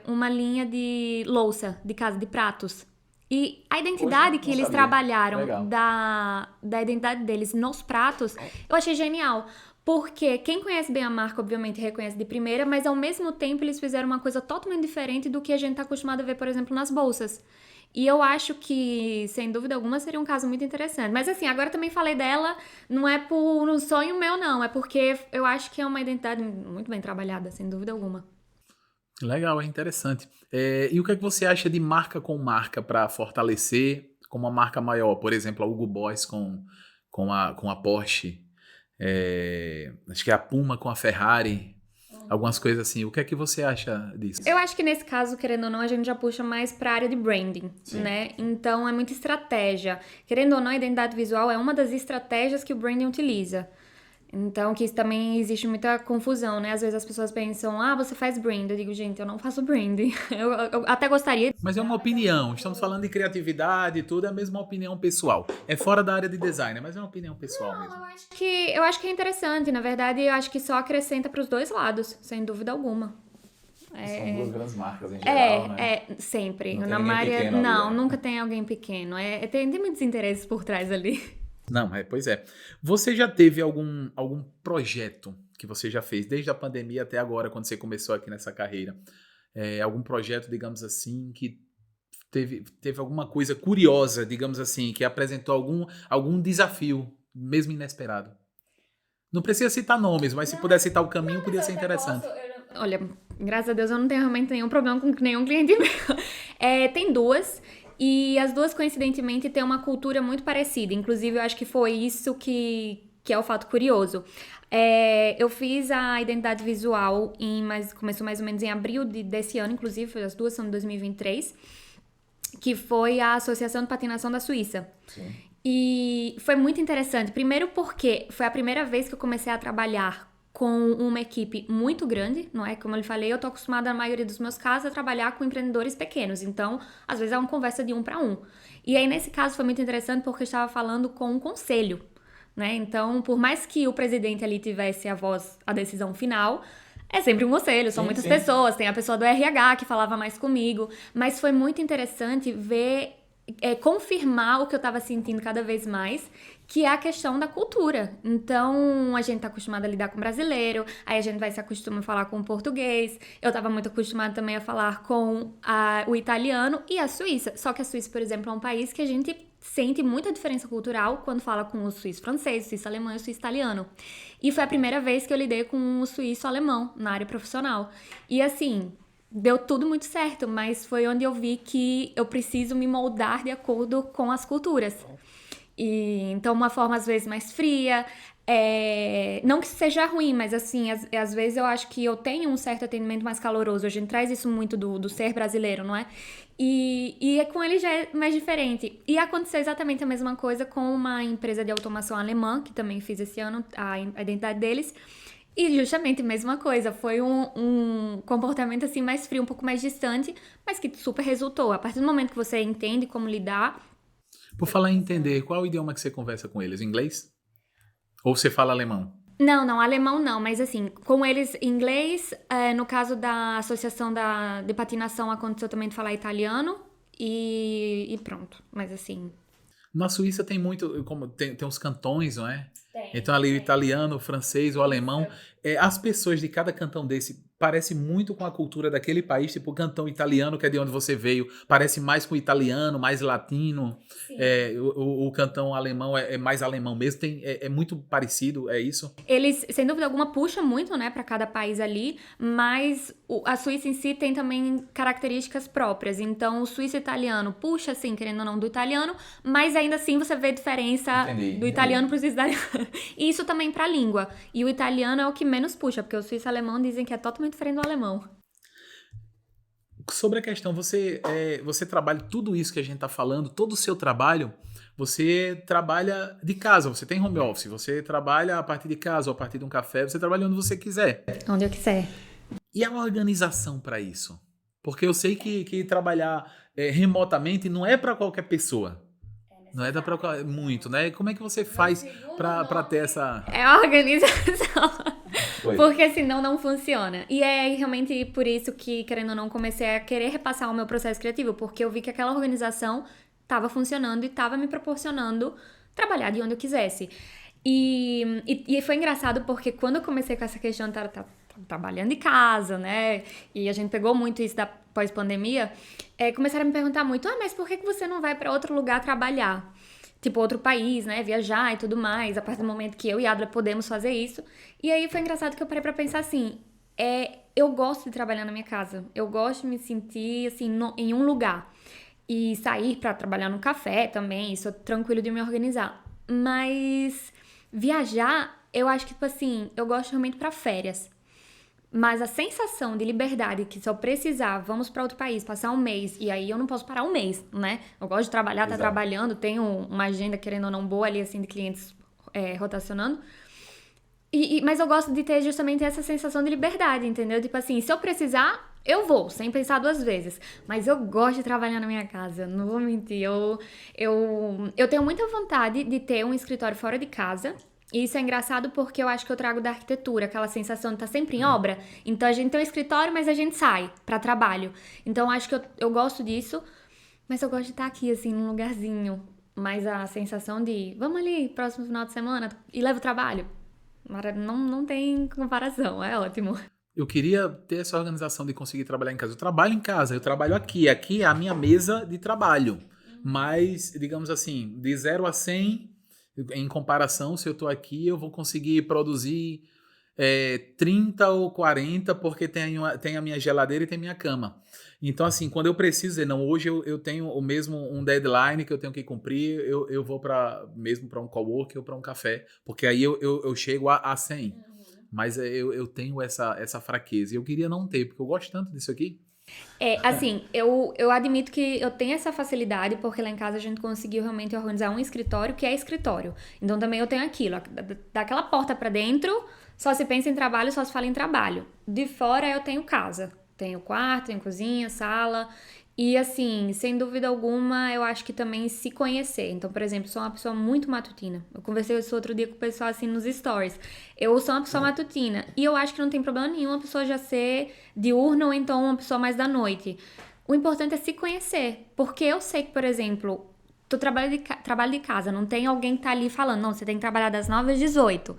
uma linha de louça, de casa, de pratos. E a identidade que eles trabalharam da identidade deles nos pratos, eu achei genial. Porque quem conhece bem a marca, obviamente, reconhece de primeira, mas ao mesmo tempo eles fizeram uma coisa totalmente diferente do que a gente está acostumado a ver, por exemplo, nas bolsas. E eu acho que, sem dúvida alguma, seria um caso muito interessante. Mas assim, agora também falei dela, não é por um sonho meu, não. É porque eu acho que é uma identidade muito bem trabalhada, sem dúvida alguma. Legal, é interessante. E o que é que você acha de marca com marca para fortalecer como uma marca maior? Por exemplo, a Hugo Boss com a Porsche. Acho que é a Puma com a Ferrari, algumas coisas assim. O que é que você acha disso? Eu acho que nesse caso, querendo ou não, a gente já puxa mais para a área de branding, né? Então é muita estratégia. Querendo ou não, a identidade visual é uma das estratégias que o branding utiliza. Então, que também existe muita confusão, né? Às vezes as pessoas pensam, você faz brand. Eu digo, gente, eu não faço branding. Eu até gostaria. Mas é uma opinião. Estamos falando de criatividade e tudo, é a mesma opinião pessoal. É fora da área de design, mas é uma opinião pessoal mesmo. Eu acho que é interessante. Na verdade, eu acho que só acrescenta para os dois lados, sem dúvida alguma. São duas grandes marcas em geral, né? Sempre. Não tem Na ninguém Maria, pequeno ali, não, né? nunca tem alguém pequeno. Tem muitos interesses por trás ali. Não, pois é. Você já teve algum projeto que você já fez, desde a pandemia até agora, quando você começou aqui nessa carreira? Algum projeto, digamos assim, que teve alguma coisa curiosa, digamos assim, que apresentou algum desafio, mesmo inesperado? Não precisa citar nomes, mas se puder citar o caminho, podia ser interessante. Olha, graças a Deus eu não tenho realmente nenhum problema com nenhum cliente meu. Tem duas. E as duas, coincidentemente, têm uma cultura muito parecida. Inclusive, eu acho que foi isso que é o fato curioso. Eu fiz a identidade visual, começou mais ou menos em abril desse ano, inclusive, as duas são de 2023, que foi a Associação de Patinação da Suíça. Sim. E foi muito interessante. Primeiro porque foi a primeira vez que eu comecei a trabalhar com uma equipe muito grande, não é? Como eu falei, eu tô acostumada, na maioria dos meus casos, a trabalhar com empreendedores pequenos. Então, às vezes é uma conversa de 1 para 1. E aí, nesse caso, foi muito interessante porque eu estava falando com um conselho, né? Então, por mais que o presidente ali tivesse a decisão final, é sempre um conselho, são muitas pessoas, tem a pessoa do RH que falava mais comigo, mas foi muito interessante ver, confirmar o que eu estava sentindo cada vez mais, que é a questão da cultura. Então, a gente tá acostumado a lidar com brasileiro, aí a gente vai se acostumar a falar com o português, eu tava muito acostumada também a falar com o italiano e a Suíça, só que a Suíça, por exemplo, é um país que a gente sente muita diferença cultural quando fala com o suíço francês, o suíço alemão e o suíço italiano. E foi a primeira vez que eu lidei com o suíço alemão na área profissional. E assim, deu tudo muito certo, mas foi onde eu vi que eu preciso me moldar de acordo com as culturas. E, então, uma forma às vezes mais fria, não que seja ruim, mas assim, às vezes eu acho que eu tenho um certo atendimento mais caloroso. A gente traz isso muito do ser brasileiro, não é? E com ele já é mais diferente. E aconteceu exatamente a mesma coisa com uma empresa de automação alemã, que também fiz esse ano a identidade deles. E justamente a mesma coisa, foi um comportamento assim mais frio, um pouco mais distante, mas que super resultou. A partir do momento que você entende como lidar. Por falar em entender, qual é o idioma que você conversa com eles? Inglês? Ou você fala alemão? Não, alemão não, mas assim, com eles inglês, no caso da associação de patinação aconteceu também de falar italiano e pronto, mas assim... Na Suíça tem muito, como tem os cantões, não é? Tem, então ali o italiano, o francês, o alemão, as pessoas de cada cantão desse parece muito com a cultura daquele país, tipo o cantão italiano, que é de onde você veio, parece mais com o italiano, mais latino. O cantão alemão é mais alemão mesmo, é muito parecido, é isso? Eles, sem dúvida alguma, puxam muito, né, para cada país ali, mas a Suíça em si tem também características próprias. Então, o suíço italiano puxa, assim, querendo ou não, do italiano, mas ainda assim você vê diferença do italiano pro suíço italiano. E isso também pra língua. E o italiano é o que menos puxa, porque o suíço alemão dizem que é totalmente diferente do alemão. Sobre a questão, você trabalha tudo isso que a gente está falando, todo o seu trabalho, você trabalha de casa, você tem home office, você trabalha a partir de casa ou a partir de um café, você trabalha onde você quiser. Onde eu quiser. E a organização para isso? Porque eu sei que trabalhar remotamente não é para qualquer pessoa. Não é para muito, né? Como é que você faz para ter essa... É a organização. Porque senão não funciona. E é realmente por isso que, querendo ou não, comecei a querer repassar o meu processo criativo, porque eu vi que aquela organização estava funcionando e estava me proporcionando trabalhar de onde eu quisesse. E foi engraçado porque quando eu comecei com essa questão de estar trabalhando de casa, né? E a gente pegou muito isso da pós-pandemia, começaram a me perguntar muito, mas por que você não vai para outro lugar trabalhar? Tipo, outro país, né? Viajar e tudo mais, a partir do momento que eu e a Adla podemos fazer isso. E aí foi engraçado que eu parei pra pensar assim, eu gosto de trabalhar na minha casa, eu gosto de me sentir, assim, em um lugar. E sair pra trabalhar no café também, isso é tranquilo de me organizar. Mas viajar, eu acho que, tipo assim, eu gosto realmente pra férias. Mas a sensação de liberdade que se eu precisar, vamos para outro país, passar um mês, e aí eu não posso parar um mês, né? Eu gosto de trabalhar, tá trabalhando, tenho uma agenda, querendo ou não, boa ali, assim, de clientes rotacionando. Mas eu gosto de ter justamente essa sensação de liberdade, entendeu? Tipo assim, se eu precisar, eu vou, sem pensar 2 vezes. Mas eu gosto de trabalhar na minha casa, não vou mentir. Eu tenho muita vontade de ter um escritório fora de casa. E isso é engraçado porque eu acho que eu trago da arquitetura, aquela sensação de estar sempre em obra. Então a gente tem um escritório, mas a gente sai para trabalho. Então eu acho que eu gosto disso, mas eu gosto de estar aqui, assim, num lugarzinho. Mas a sensação de, vamos ali, próximo final de semana, e leva o trabalho. Não tem comparação, é ótimo. Eu queria ter essa organização de conseguir trabalhar em casa. Eu trabalho em casa, eu trabalho aqui. Aqui é a minha mesa de trabalho. Mas, digamos assim, de 0 a 100... Em comparação, se eu estou aqui, eu vou conseguir produzir 30 ou 40, porque tem a minha geladeira e tem a minha cama. Então, assim, quando eu preciso dizer, não, hoje eu tenho o mesmo um deadline que eu tenho que cumprir, eu vou mesmo para um coworking ou para um café, porque aí eu chego a 100. Mas eu tenho essa fraqueza. E eu queria não ter, porque eu gosto tanto disso aqui. Assim, eu admito que eu tenho essa facilidade, porque lá em casa a gente conseguiu realmente organizar um escritório que é escritório. Então também eu tenho aquilo, daquela porta pra dentro, só se pensa em trabalho, só se fala em trabalho. De fora eu tenho casa. Tenho quarto, tenho cozinha, sala. E assim, sem dúvida alguma, eu acho que também se conhecer. Então, por exemplo, sou uma pessoa muito matutina. Eu conversei isso outro dia com o pessoal assim nos stories. Eu sou uma pessoa matutina. E eu acho que não tem problema nenhum a pessoa já ser diurna ou então uma pessoa mais da noite. O importante é se conhecer. Porque eu sei que, por exemplo, tu trabalho de casa, não tem alguém que tá ali falando, não, você tem que trabalhar das 9 às 18.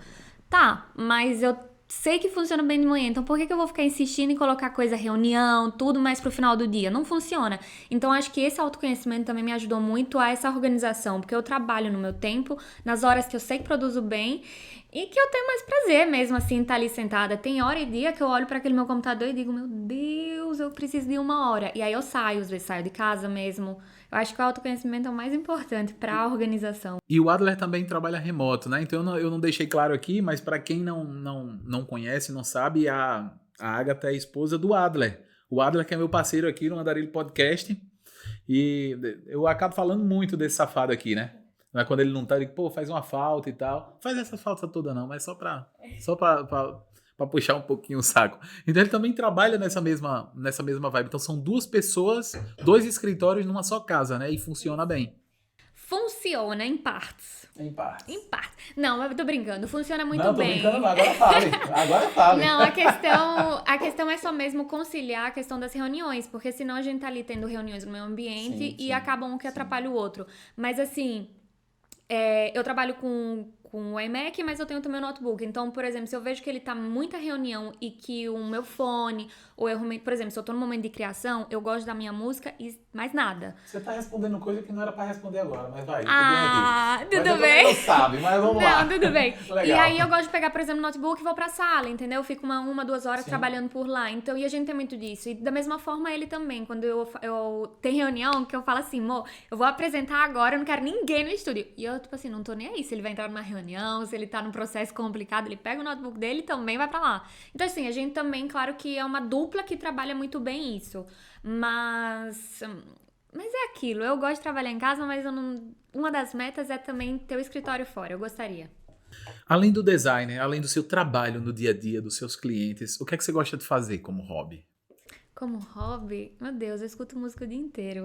Tá, mas eu sei que funciona bem de manhã, então por que eu vou ficar insistindo em colocar coisa, reunião, tudo mais pro final do dia? Não funciona. Então acho que esse autoconhecimento também me ajudou muito a essa organização, porque eu trabalho no meu tempo, nas horas que eu sei que produzo bem e que eu tenho mais prazer mesmo assim estar ali sentada. Tem hora e dia que eu olho para aquele meu computador e digo, meu Deus, eu preciso de uma hora. E aí eu saio, às vezes saio de casa mesmo. Eu acho que o autoconhecimento é o mais importante para a organização. E o Adler também trabalha remoto, né? Então eu não deixei claro aqui, mas para quem não conhece, não sabe, a Agatha é a esposa do Adler. O Adler que é meu parceiro aqui no Andarilho Podcast. E eu acabo falando muito desse safado aqui, né? Não é quando ele não tá, eu digo, pô, faz uma falta e tal. Faz essa falta toda não, mas só pra puxar um pouquinho o saco. Então ele também trabalha nessa mesma vibe. Então são duas pessoas, dois escritórios numa só casa, né? E funciona bem. Funciona em partes. Em partes. Em partes. Não, eu tô brincando. Funciona muito Não, tô bem. brincando, agora fale. Agora fale. Não, a questão é só mesmo conciliar a questão das reuniões, porque senão a gente tá ali tendo reuniões no meu ambiente Sim, e sim, acaba um que atrapalha o outro. Mas assim, eu trabalho com o iMac, mas eu tenho também o notebook. Então, por exemplo, se eu vejo que ele tá muita reunião e que o meu fone, ou eu, por exemplo, se eu tô no momento de criação, eu gosto da minha música e mais nada. Você tá respondendo coisa que não era pra responder agora, mas vai, Ah, tudo tudo bem. Não sabe, mas vamos lá. Não, tudo bem. Legal. E aí eu gosto de pegar, por exemplo, o notebook e vou pra sala, entendeu? Eu fico uma 2 horas Sim. trabalhando por lá. Então, e a gente tem muito disso. E da mesma forma ele também. Quando eu tenho reunião, que eu falo assim, amor, eu vou apresentar agora, eu não quero ninguém no estúdio. E eu, tipo assim, não tô nem aí se ele vai entrar numa reunião, se ele tá num processo complicado, ele pega o notebook dele e também vai pra lá. Então, assim, a gente também, claro que é uma dupla que trabalha muito bem isso. Mas é aquilo, eu gosto de trabalhar em casa, mas eu não. Uma das metas é também ter o escritório fora, eu gostaria. Além do design, além do seu trabalho no dia a dia, dos seus clientes, o que é que você gosta de fazer como hobby? Como hobby, meu Deus, eu escuto música o dia inteiro.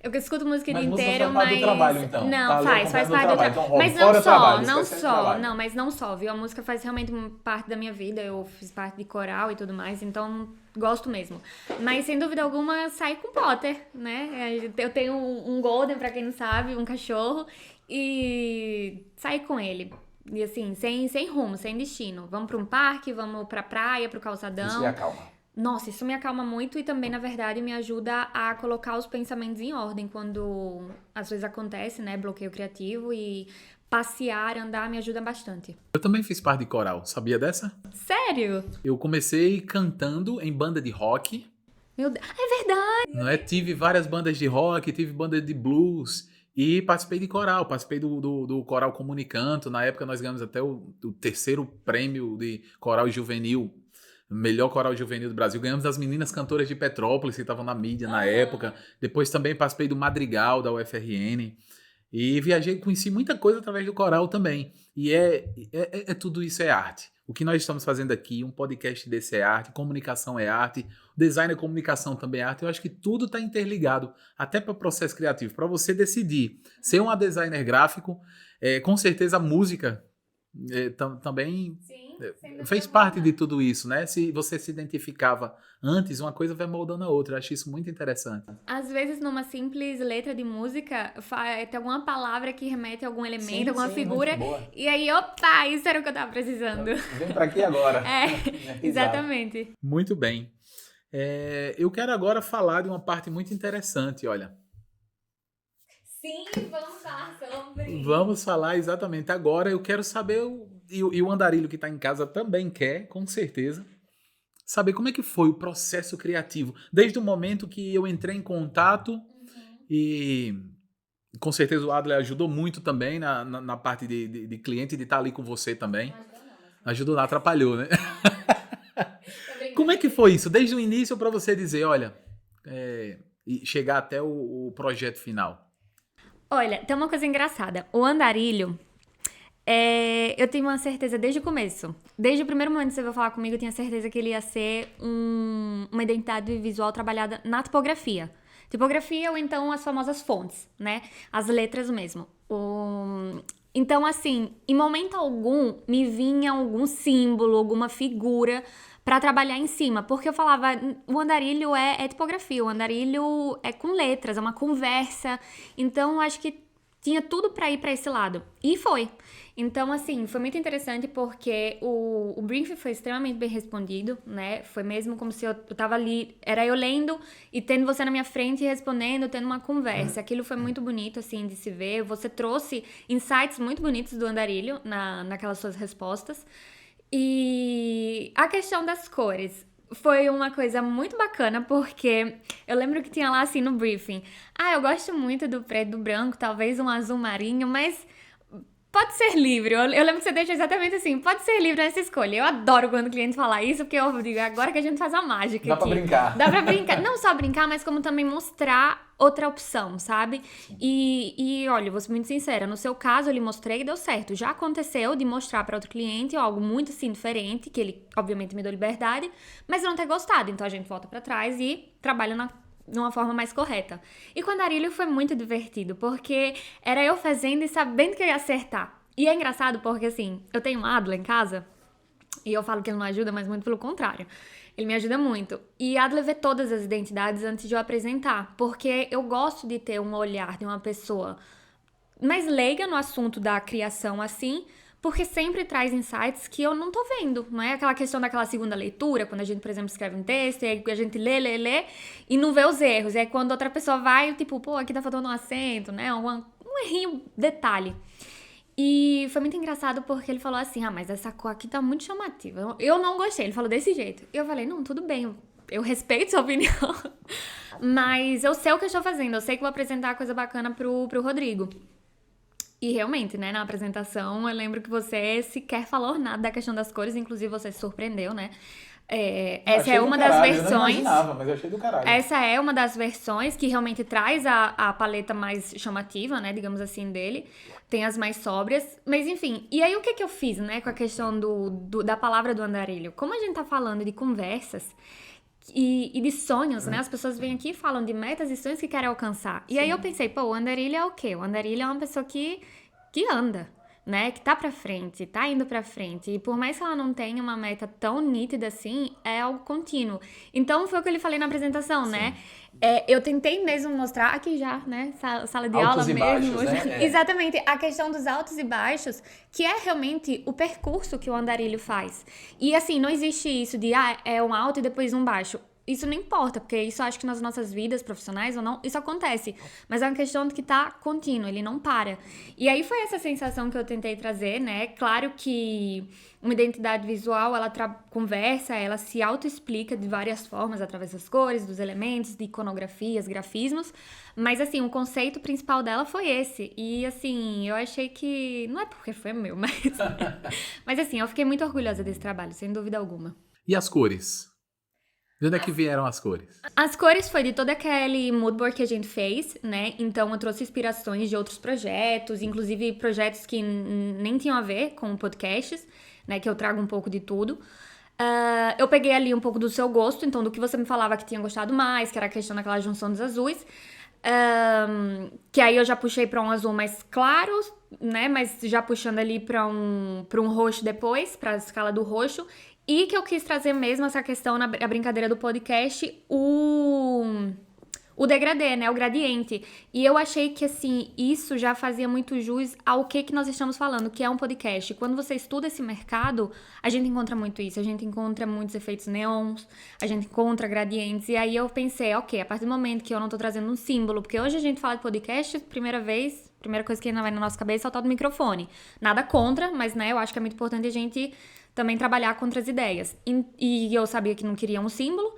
Eu escuto música o dia Mas música inteiro, faz parte mas. do trabalho, então. Não, Tá ali faz acompanhando parte o do trabalho. trabalho. Então, hobby Mas fora não o trabalho, só, não esquece o só. trabalho. Não, mas não só, viu? A música faz realmente parte da minha vida. Eu fiz parte de coral e tudo mais, então gosto mesmo. Mas sem dúvida alguma, sair com o Potter, né? Eu tenho um Golden, pra quem não sabe, um cachorro, e sair com ele. E assim, sem rumo, sem destino. Vamos pra um parque, vamos pra praia, pro calçadão. Isso me acalma. Nossa, isso me acalma muito e também, na verdade, me ajuda a colocar os pensamentos em ordem quando às vezes acontece, né, bloqueio criativo, e passear, andar me ajuda bastante. Eu também fiz parte de coral, sabia dessa? Sério? Eu comecei cantando em banda de rock, Meu Deus, é verdade! não é? Tive várias bandas de rock, tive banda de blues e participei de coral, participei do Coral Comunicanto. Na época nós ganhamos até o terceiro prêmio de coral juvenil, melhor coral juvenil do Brasil. Ganhamos das meninas cantoras de Petrópolis, que estavam na mídia na época. Depois também participei do Madrigal da UFRN. E viajei, conheci muita coisa através do coral também. E tudo isso é arte. O que nós estamos fazendo aqui, um podcast desse é arte, comunicação é arte, design e comunicação também é arte. Eu acho que tudo está interligado, até para o processo criativo. Para você decidir ser um designer gráfico, com certeza a música também fez parte de tudo isso, né? Se você se identificava antes, uma coisa vai moldando a outra. Eu acho isso muito interessante. Às vezes, numa simples letra de música, tem alguma palavra que remete a algum elemento, alguma figura. E aí, opa, isso era o que eu tava precisando. Vem pra aqui agora. Exatamente. Muito bem. Eu quero agora falar de uma parte muito interessante, olha. Sim, vamos falar sobre. Vamos falar exatamente agora. Eu quero saber, e o Andarilho que está em casa também quer, com certeza, saber como é que foi o processo criativo. Desde o momento que eu entrei em contato, e com certeza o Adler ajudou muito também na parte de cliente, de estar ali com você também. Ajudou, não atrapalhou, né? como é que foi isso? Desde o início para você dizer, olha, e chegar até o projeto final. Olha, tem uma coisa engraçada. O Andarilho, eu tenho uma certeza desde o começo. Desde o primeiro momento que você veio falar comigo, eu tinha certeza que ele ia ser uma identidade visual trabalhada na tipografia. Tipografia ou então as famosas fontes, né? As letras mesmo. Então, assim, em momento algum me vinha algum símbolo, alguma figura pra trabalhar em cima, porque eu falava, o andarilho é tipografia, o andarilho é com letras, é uma conversa, então eu acho que tinha tudo pra ir pra esse lado, e foi. Então, assim, foi muito interessante porque o briefing foi extremamente bem respondido, né? Foi mesmo como se eu tava ali, era eu lendo e tendo você na minha frente e respondendo, tendo uma conversa. Aquilo foi muito bonito, assim, de se ver. Você trouxe insights muito bonitos do andarilho naquelas suas respostas. E a questão das cores foi uma coisa muito bacana, porque eu lembro que tinha lá assim no briefing: eu gosto muito do preto e do branco, talvez um azul marinho, mas pode ser livre. Eu lembro que você deixa exatamente assim, pode ser livre nessa escolha. Eu adoro quando o cliente fala isso, porque eu digo, agora que a gente faz a mágica Dá aqui. pra brincar. Dá pra brincar. Não só brincar, mas como também mostrar outra opção, sabe? E olha, vou ser muito sincera, no seu caso eu lhe mostrei e deu certo. Já aconteceu de mostrar pra outro cliente algo muito assim diferente, que ele obviamente me deu liberdade, mas eu não ter gostado. Então a gente volta pra trás e trabalha de uma forma mais correta. E com o andarilho foi muito divertido, porque era eu fazendo e sabendo que eu ia acertar. E é engraçado porque, assim, eu tenho um Adler em casa, e eu falo que ele não ajuda, mas muito pelo contrário. Ele me ajuda muito. E Adler vê todas as identidades antes de eu apresentar, porque eu gosto de ter um olhar de uma pessoa mais leiga no assunto da criação, assim, porque sempre traz insights que eu não tô vendo, não é? Aquela questão daquela segunda leitura, quando a gente, por exemplo, escreve um texto, e aí a gente lê, e não vê os erros. E aí quando outra pessoa vai, tipo, pô, aqui tá faltando um acento, né? Um errinho, detalhe. E foi muito engraçado porque ele falou assim, mas essa cor aqui tá muito chamativa. Eu não gostei, ele falou desse jeito. E eu falei, não, tudo bem, eu respeito sua opinião, mas eu sei o que eu estou fazendo, eu sei que vou apresentar coisa bacana pro Rodrigo. E realmente, né, na apresentação, eu lembro que você sequer falou nada da questão das cores, inclusive você se surpreendeu, né? Essa é uma das versões. Eu não imaginava, mas eu achei do caralho. Essa é uma das versões que realmente traz a paleta mais chamativa, né, digamos assim, dele. Tem as mais sóbrias, mas enfim. E aí o que eu fiz, né, com a questão da palavra do andarilho? Como a gente tá falando de conversas e de sonhos, né? As pessoas vêm aqui e falam de metas e sonhos que querem alcançar. E aí eu pensei, o andarilho é o quê? O andarilho é uma pessoa que anda, né? Que tá pra frente, tá indo pra frente. E por mais que ela não tenha uma meta tão nítida assim, é algo contínuo. Então foi o que eu lhe falei na apresentação, né? Eu tentei mesmo mostrar, aqui já, né? Sala de altos aula e mesmo. Baixos, né? Exatamente, a questão dos altos e baixos, que é realmente o percurso que o andarilho faz. E assim, não existe isso de, é um alto e depois um baixo. Isso não importa, porque isso acho que nas nossas vidas profissionais ou não, isso acontece. Mas é uma questão de que tá contínuo, ele não para. E aí foi essa sensação que eu tentei trazer, né? Claro que uma identidade visual, ela conversa, ela se auto-explica de várias formas, através das cores, dos elementos, de iconografias, grafismos. Mas, assim, o conceito principal dela foi esse. E, assim, eu achei que... Não é porque foi meu, mas... mas, assim, eu fiquei muito orgulhosa desse trabalho, sem dúvida alguma. E as cores? De onde é que vieram as cores? As cores foi de todo aquele moodboard que a gente fez, né? Então eu trouxe inspirações de outros projetos, inclusive projetos que nem tinham a ver com podcasts, né? Que eu trago um pouco de tudo. Eu peguei ali um pouco do seu gosto, então do que você me falava que tinha gostado mais, que era a questão daquela junção dos azuis. Que aí eu já puxei para um azul mais claro, né? Mas já puxando ali para um roxo depois, para a escala do roxo. E que eu quis trazer mesmo essa questão na brincadeira do podcast, o degradê, né? O gradiente. E eu achei que, assim, isso já fazia muito jus ao que nós estamos falando, que é um podcast. Quando você estuda esse mercado, a gente encontra muito isso. A gente encontra muitos efeitos neons, a gente encontra gradientes. E aí eu pensei, ok, a partir do momento que eu não tô trazendo um símbolo, porque hoje a gente fala de podcast, primeira coisa que ainda vai na nossa cabeça é o tal do microfone. Nada contra, mas, né, eu acho que é muito importante a gente também trabalhar com outras ideias. E eu sabia que não queria um símbolo,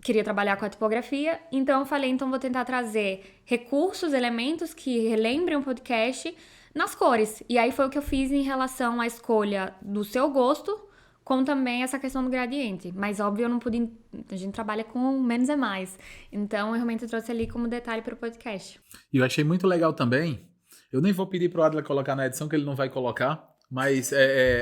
queria trabalhar com a tipografia, então eu falei, vou tentar trazer recursos, elementos que relembrem o podcast nas cores. E aí foi o que eu fiz em relação à escolha do seu gosto como também essa questão do gradiente. Mas, óbvio, eu não pude... A gente trabalha com menos é mais. Então, eu realmente trouxe ali como detalhe para o podcast. E eu achei muito legal também. Eu nem vou pedir pro Adler colocar na edição, que ele não vai colocar. Mas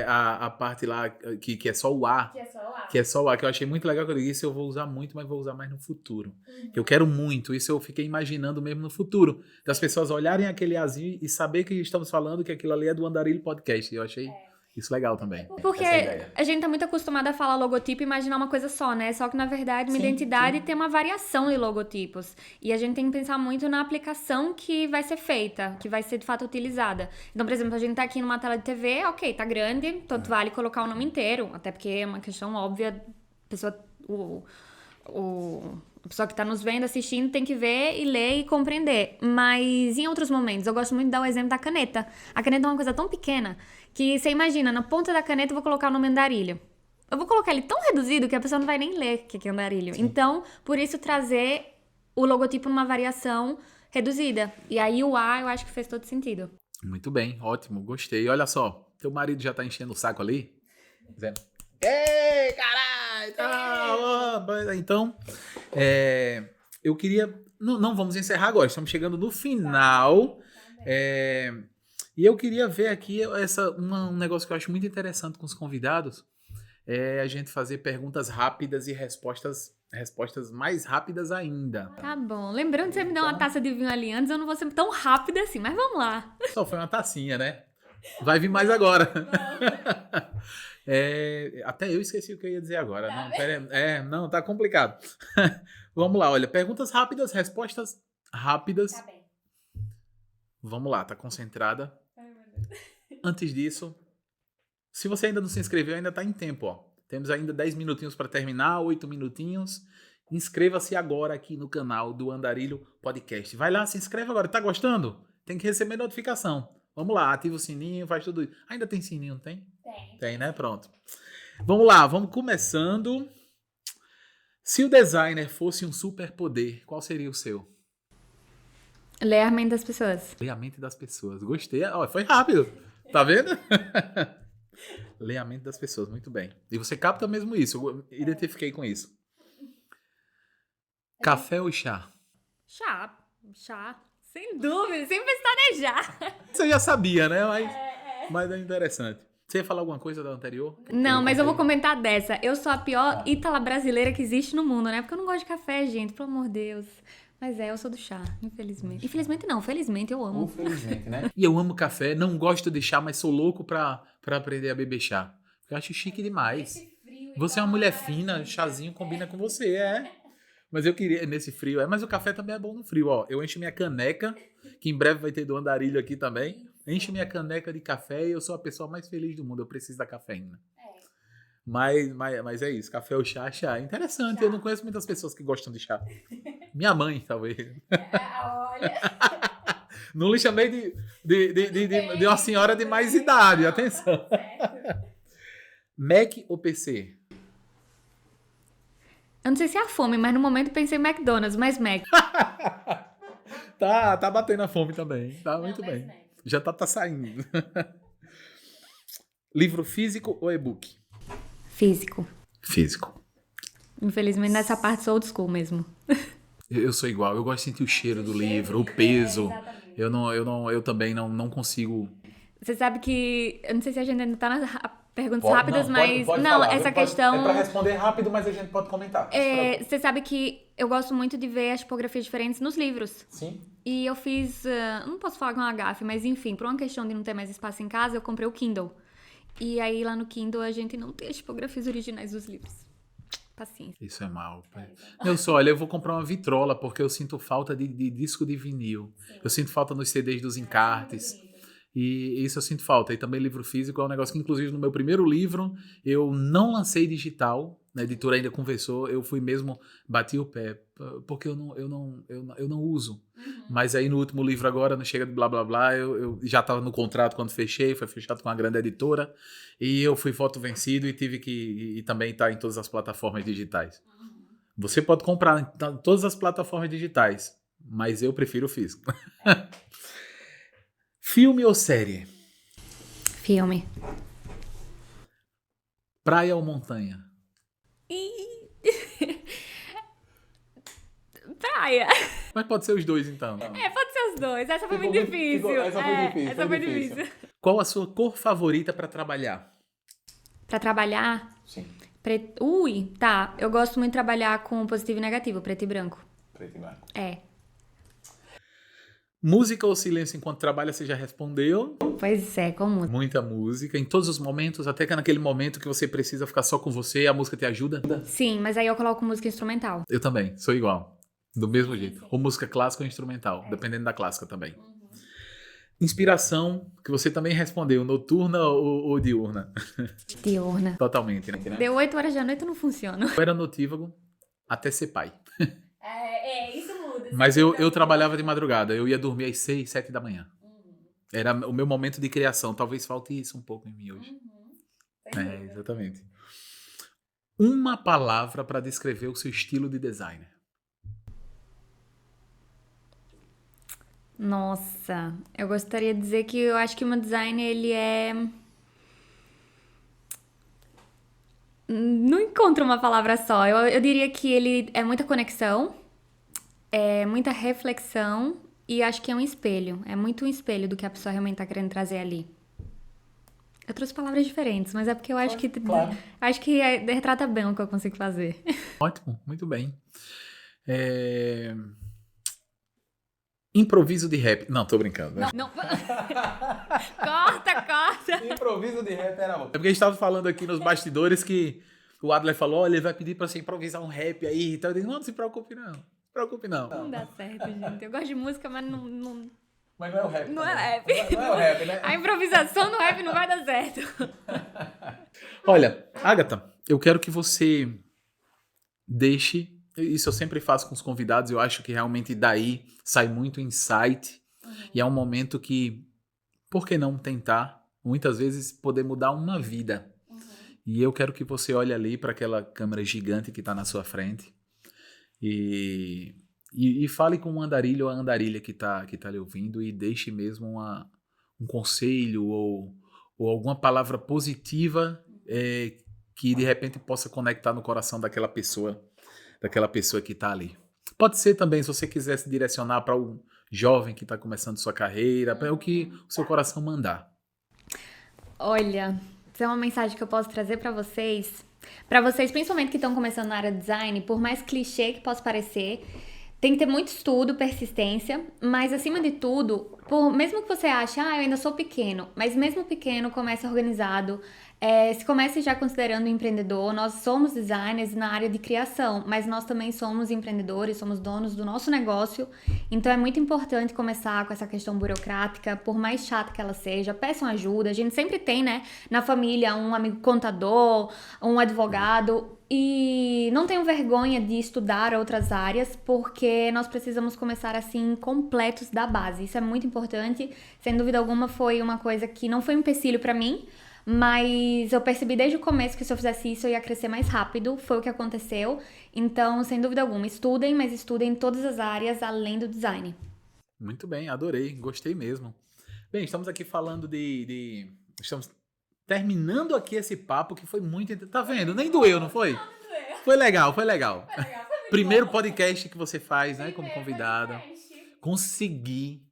a parte lá que é só o A. Que é só lá. Que é só o A, que eu achei muito legal, que eu disse, isso eu vou usar muito, mas vou usar mais no futuro. Eu quero muito, isso eu fiquei imaginando mesmo no futuro. Das pessoas olharem aquele Azinho e saber que estamos falando que aquilo ali é do Andarilho Podcast. E eu achei isso legal também. Porque essa ideia. a gente tá muito acostumado a falar logotipo e imaginar uma coisa só, né? Só que, na verdade, uma Sim, identidade sim. tem uma variação de logotipos. E a gente tem que pensar muito na aplicação que vai ser feita, que vai ser, de fato, utilizada. Então, por exemplo, a gente tá aqui numa tela de TV, ok, tá grande, tanto vale colocar o nome inteiro. Até porque é uma questão óbvia, a pessoa... A pessoa que tá nos vendo, assistindo, tem que ver e ler e compreender. Mas em outros momentos, eu gosto muito de dar o exemplo da caneta. A caneta é uma coisa tão pequena que você imagina, na ponta da caneta eu vou colocar o nome andarilho. Eu vou colocar ele tão reduzido que a pessoa não vai nem ler o que é andarilho. Sim. Então, por isso trazer o logotipo numa variação reduzida. E aí o A eu acho que fez todo sentido. Muito bem, ótimo, gostei. Olha só, teu marido já tá enchendo o saco ali, dizendo: ei, caralho! Tá. Então, eu queria... Não vamos encerrar agora, estamos chegando no final. E eu queria ver aqui um negócio que eu acho muito interessante com os convidados, é a gente fazer perguntas rápidas e respostas mais rápidas ainda. Tá bom. Lembrando que você me deu uma taça de vinho ali antes, eu não vou ser tão rápida assim, mas vamos lá. Só foi uma tacinha, né? Vai vir mais agora. Até eu esqueci o que eu ia dizer agora. Não, pera, não, tá complicado. Vamos lá, olha. Perguntas rápidas, respostas rápidas. Tá bem. Vamos lá, tá concentrada? Antes disso, se você ainda não se inscreveu, ainda tá em tempo, ó. Temos ainda 10 minutinhos para terminar, 8 minutinhos. Inscreva-se agora aqui no canal do Andarilho Podcast. Vai lá, se inscreve agora. Tá gostando? Tem que receber notificação. Vamos lá, ativa o sininho, faz tudo isso. Ainda tem sininho, não tem? Tem, né? Pronto. Vamos lá, vamos começando. Se o designer fosse um superpoder, qual seria o seu? Ler a mente das pessoas. Ler a mente das pessoas. Gostei. Ó, foi rápido. Tá vendo? Ler a mente das pessoas. Muito bem. E você capta mesmo isso. Eu identifiquei com isso. Café ou chá? Chá. Sem dúvida, sem pestanejar. Você já sabia, né? Mas é interessante. Você ia falar alguma coisa da anterior? Não, mas eu vou comentar dessa. Eu sou a pior ítala brasileira que existe no mundo, né? Porque eu não gosto de café, gente, pelo amor de Deus. Mas eu sou do chá, infelizmente. Infelizmente não, felizmente eu amo. Infelizmente, né? E eu amo café, não gosto de chá, mas sou louco pra aprender a beber chá. Eu acho chique demais. Você é uma mulher fina, chazinho combina com você, Mas eu queria, nesse frio, mas o café também é bom no frio, ó. Eu encho minha caneca, que em breve vai ter do Andarilho aqui também. Encho minha caneca de café e eu sou a pessoa mais feliz do mundo. Eu preciso da cafeína. Mas é isso, café ou chá. Interessante, chá. Eu não conheço muitas pessoas que gostam de chá. Minha mãe, talvez. Olha. Não lhe chamei de uma senhora de mais idade, atenção. Mac ou PC? Eu não sei se é a fome, mas no momento pensei em McDonald's, mas Mac. Tá batendo a fome também. Tá muito bem. Mac. Já tá saindo. Livro físico ou e-book? Físico. Infelizmente, nessa parte sou old school mesmo. Eu sou igual. Eu gosto de sentir o cheiro do livro, o peso. Eu também não consigo... Você sabe que... Eu não sei se a gente ainda tá nas perguntas pode, rápidas, mas... Pode não, falar, essa questão... É pra responder rápido, mas a gente pode comentar. Você sabe que eu gosto muito de ver as tipografias diferentes nos livros. Sim. E eu fiz... não posso falar com uma gafe, mas enfim, por uma questão de não ter mais espaço em casa, eu comprei o Kindle. E aí, lá no Kindle, a gente não tem as tipografias originais dos livros. Paciência. Isso é mal. Eu vou comprar uma vitrola, porque eu sinto falta de disco de vinil. Sim. Eu sinto falta nos CDs dos encartes. E isso eu sinto falta. E também livro físico é um negócio que, inclusive, no meu primeiro livro, eu não lancei digital. A editora ainda conversou, eu fui mesmo, bati o pé, porque eu não uso. Uhum. Mas aí no último livro agora, no Chega de Blá Blá Blá, eu já estava no contrato quando fechei, foi fechado com uma grande editora, e eu fui voto vencido e tive que e também estar em todas as plataformas digitais. Uhum. Você pode comprar em todas as plataformas digitais, mas eu prefiro o físico. Filme ou série? Filme. Praia ou montanha? Praia. Mas pode ser os dois, então. Pode ser os dois. Essa foi muito Ficou difícil. essa foi difícil. Qual a sua cor favorita para trabalhar? Pra trabalhar, Sim. tá. Eu gosto muito de trabalhar com positivo e negativo, preto e branco. Preto e branco. Música ou silêncio enquanto trabalha, você já respondeu. Pois é, como? Muita música, em todos os momentos, até que naquele momento que você precisa ficar só com você, a música te ajuda? Sim, mas aí eu coloco música instrumental. Eu também, sou igual. Do mesmo jeito. Ou música clássica ou instrumental, dependendo da clássica também. Inspiração, que você também respondeu, noturna ou diurna? Diurna. Totalmente, né? Deu 8 horas da noite, eu não funciona. Eu era notívago até ser pai. Isso muda. Mas eu trabalhava de madrugada, eu ia dormir às 6, 7 da manhã. Era o meu momento de criação, talvez falte isso um pouco em mim hoje. Exatamente. Uma palavra para descrever o seu estilo de designer. Nossa, eu gostaria de dizer que eu acho que o meu design, ele é... Não encontro uma palavra só. Eu diria que ele é muita conexão, é muita reflexão e acho que é um espelho. É muito um espelho do que a pessoa realmente tá querendo trazer ali. Eu trouxe palavras diferentes, mas é porque eu acho que... Claro. Acho que retrata bem o que eu consigo fazer. Ótimo, muito bem. Improviso de rap. Não, tô brincando. Né? Não. Corta. Improviso de rap era bom. É porque a gente tava falando aqui nos bastidores que o Adler falou, olha, ele vai pedir pra você improvisar um rap aí. Então eu disse, não se preocupe não. Não dá certo, gente. Eu gosto de música, mas não... Mas não é o rap. Não é rap. Não é o rap, né? A improvisação no rap não vai dar certo. Olha, Agatha, eu quero que você deixe... Isso eu sempre faço com os convidados, eu acho que realmente daí sai muito insight. E é um momento que, por que não tentar, muitas vezes, poder mudar uma vida. E eu quero que você olhe ali para aquela câmera gigante que está na sua frente e fale com o andarilho ou a andarilha que tá lhe ouvindo e deixe mesmo um conselho ou alguma palavra positiva que de repente possa conectar no coração daquela pessoa que está ali. Pode ser também, se você quiser se direcionar para um jovem que está começando sua carreira, para o que o seu coração mandar. Olha, isso é uma mensagem que eu posso trazer para vocês principalmente que estão começando na área de design, por mais clichê que possa parecer, tem que ter muito estudo, persistência, mas acima de tudo, mesmo que você ache, eu ainda sou pequeno, mas mesmo pequeno, comece organizado, se comece já considerando empreendedor. Nós somos designers na área de criação, mas nós também somos empreendedores, somos donos do nosso negócio, então é muito importante começar com essa questão burocrática, por mais chata que ela seja, peçam ajuda, a gente sempre tem, né, na família um amigo contador, um advogado, e não tenham vergonha de estudar outras áreas, porque nós precisamos começar assim completos da base, isso é muito importante, sem dúvida alguma foi uma coisa que não foi um empecilho para mim, mas eu percebi desde o começo que se eu fizesse isso eu ia crescer mais rápido, foi o que aconteceu. Então, sem dúvida alguma, estudem, mas estudem em todas as áreas além do design. Muito bem, adorei, gostei mesmo. Bem, estamos aqui falando estamos terminando aqui esse papo que foi muito... Tá vendo? Nem doeu, não foi? Não doeu. Foi legal. Primeiro podcast que você faz, né, como convidada. Consegui.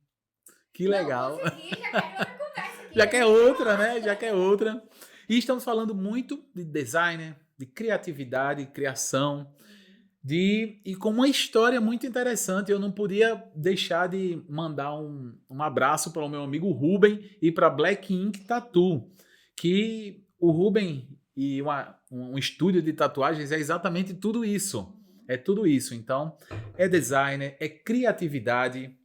Que legal. Consegui, já quero outra conversa. Já quer outra, né? Já quer outra. E estamos falando muito de design, de criatividade, criação, e com uma história muito interessante. Eu não podia deixar de mandar um abraço para o meu amigo Ruben e para Black Ink Tattoo, que o Ruben e um estúdio de tatuagens é exatamente tudo isso. É tudo isso. Então, é design, é criatividade,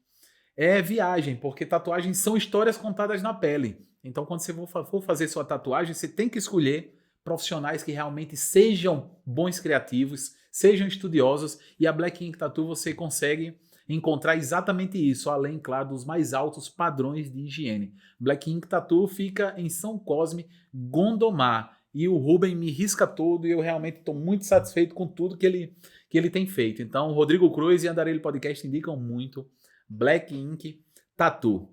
é viagem, porque tatuagens são histórias contadas na pele. Então, quando você for fazer sua tatuagem, você tem que escolher profissionais que realmente sejam bons criativos, sejam estudiosos, e a Black Ink Tattoo você consegue encontrar exatamente isso, além, claro, dos mais altos padrões de higiene. Black Ink Tattoo fica em São Cosme, Gondomar, e o Ruben me risca todo, e eu realmente estou muito satisfeito com tudo que ele tem feito. Então, Rodrigo Cruz e Andarilho Podcast indicam muito Black Ink Tattoo.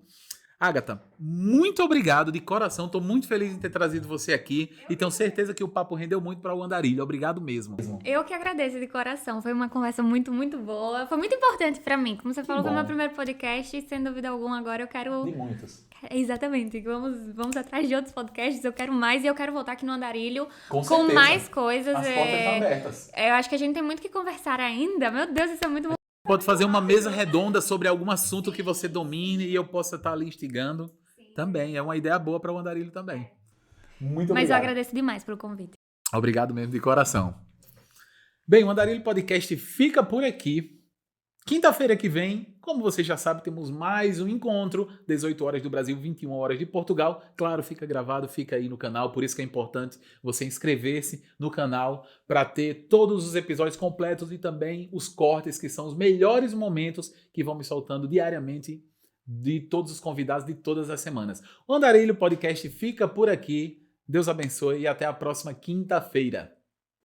Agatha, muito obrigado de coração. Estou muito feliz em ter trazido você aqui e tenho certeza que o papo rendeu muito para o Andarilho. Obrigado mesmo. Eu que agradeço de coração. Foi uma conversa muito, muito boa. Foi muito importante pra mim. Como você falou, foi meu primeiro podcast e, sem dúvida alguma, agora eu quero... De muitos. Exatamente. Vamos atrás de outros podcasts. Eu quero mais e eu quero voltar aqui no Andarilho Com com certeza. mais coisas. As portas estão abertas. Eu acho que a gente tem muito que conversar ainda. Meu Deus, isso é muito bom. Pode fazer uma mesa redonda sobre algum assunto que você domine e eu possa estar ali instigando. Também, é uma ideia boa para o Andarilho também. Muito obrigado. Mas eu agradeço demais pelo convite. Obrigado mesmo, de coração. Bem, o Andarilho Podcast fica por aqui. Quinta-feira que vem, como você já sabe, temos mais um encontro, 18 horas do Brasil, 21 horas de Portugal. Claro, fica gravado, fica aí no canal, por isso que é importante você inscrever-se no canal para ter todos os episódios completos e também os cortes, que são os melhores momentos que vamos soltando diariamente de todos os convidados de todas as semanas. O Andarilho Podcast fica por aqui. Deus abençoe e até a próxima quinta-feira.